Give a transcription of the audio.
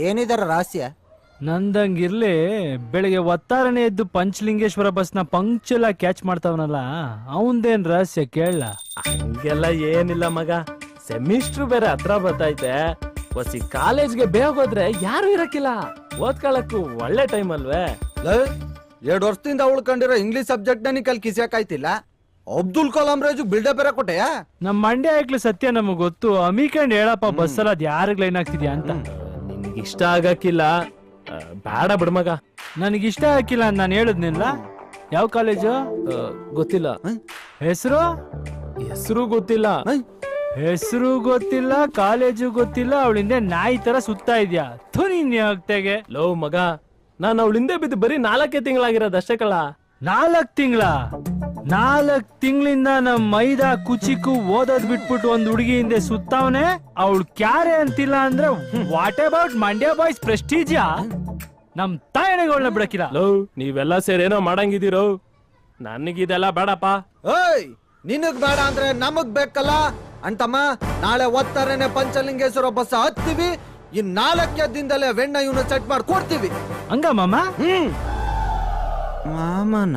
ಏನಿದಾರ ರಹಸ್ಯ? ನಂದಂಗಿರ್ಲಿ ಬೆಳಿಗ್ಗೆ ಒತ್ತಾರನೆ ಎದ್ದು ಪಂಚಲಿಂಗೇಶ್ವರ ಬಸ್ನ ಪಂಕ್ಚುಲ ಕ್ಯಾಚ್ ಮಾಡ್ತಾವನಲ್ಲ ಅವಂದೇನ್ ರಹಸ್ಯ ಕೇಳಲ್ಲ. ಹಂಗೆಲ್ಲ ಏನಿಲ್ಲ ಮಗ, ಸೆಮಿಸ್ಟ್ರು ಬೇರೆ ಹತ್ರ ಬರ್ತೈತೆ. ಹೊಸಿ ಕಾಲೇಜ್ಗೆ ಬೇಗ ಹೋದ್ರೆ ಯಾರು ಇರಕ್ಕಿಲ್ಲ, ಓದ್ಕೊಳಕ್ಕೂ ಒಳ್ಳೆ ಟೈಮ್ ಅಲ್ವೇ. 2 ವರ್ಷದಿಂದ ಉಳ್ಕೊಂಡಿರೋ ಇಂಗ್ಲಿಷ್ ಸಬ್ಜೆಕ್ಟ್ ನೀ ಕಲ್ ಕಿಸಿಯಾಕಾಯ್ತಿಲ್ಲ. ಅಬ್ದುಲ್ ಕಲಾಂ ರಾಜು ಬಿಲ್ಡಪ್ ಬೇರೆ ಕೊಟ್ಟೆಯಾ? ನಮ್ ಮಂಡ್ಯ ಐಕ್ಳು ಸತ್ಯ ನಮಗ್ ಗೊತ್ತು. ಅಮಿಕಂಡ್ ಹೇಳಪ್ಪ ಬಸ್ಸಲ್ಲ ಅದ್ ಯಾರಿಗ್ ಲೈನ್ ಆಗ್ತಿದ್ಯಾ ಅಂತ. ನಿನ್ಗಿಷ್ಟ ಆಗಕ್ಕಿಲ್ಲ ಬೇಡ ಬಿಡ್ ಮಗ. ನನಗಿಷ್ಟ ಆಗಿಲ್ಲ ಅಂತ ನಾನು ಹೇಳುದ್ನಿಲ್ಲ. ಯಾವ ಕಾಲೇಜು ಗೊತ್ತಿಲ್ಲ, ಹೆಸರು ಗೊತ್ತಿಲ್ಲ, ಹೆಸರು ಗೊತ್ತಿಲ್ಲ, ಕಾಲೇಜು ಗೊತ್ತಿಲ್ಲ, ಅವಳಿಂದ ನಾಯಿ ತರ ಸುತ್ತಾ ಇದ್ಯಾ? ತುನಿಗೆ ಲೋ ಮಗ, ನಾನು ಅವಳಿಂದ ಬಿದ್ದು ಬರೀ 4 ತಿಂಗಳಾಗಿರೋದಷ್ಟೇ ಕಳ. 4 ತಿಂಗಳಿಂದ ನಮ್ ಮೈದಾ ಕುಚಿಕು ಓದೋದ್ ಬಿಟ್ಬಿಟ್ಟು ಒಂದ್ ಹುಡುಗಿ ಹಿಂದೆ ಸುತ್ತವನೆ. ಅವಳು ಕ್ಯಾರೆ ಅಂತಿಲ್ಲ ಅಂದ್ರೆ ವಾಟ್ ಅಬೌಟ್ ಮಂಡ್ಯ ಬಾಯ್ಸ್ ಪ್ರೆಸ್ಟೀಜಿಯಾ? ನಮ್ ತಾಯಣೆಗಳನ್ನ ಬಿಡಕಿಲ್ಲ. ಲೋ ನೀವೆಲ್ಲ ಸೇರೇನೋ ಮಾಡಂಗಿದ್ದೀರೋ, ನನಗಿದೆಲ್ಲ ಬೇಡಪ್ಪ. ಏಯ್, ನಿನಗ್ ಬೇಡ ಅಂದ್ರೆ ನಮಗ್ ಬೇಕಲ್ಲ ಅಂತಮ್ಮ. ನಾಳೆ ಒತ್ತಾರನೆ ಪಂಚಲಿಂಗೇಶ್ವರ ಬಸ್ ಹತ್ತೀವಿ. ಇನ್ 4 ದಿನದಲ್ಲೇ ವೆಣ್ಣ ಇವನು ಸೆಟ್ ಮಾಡಿ ಕೊಡ್ತೀವಿ. ಹಂಗ ಮಾಮ? ಮಾಮನ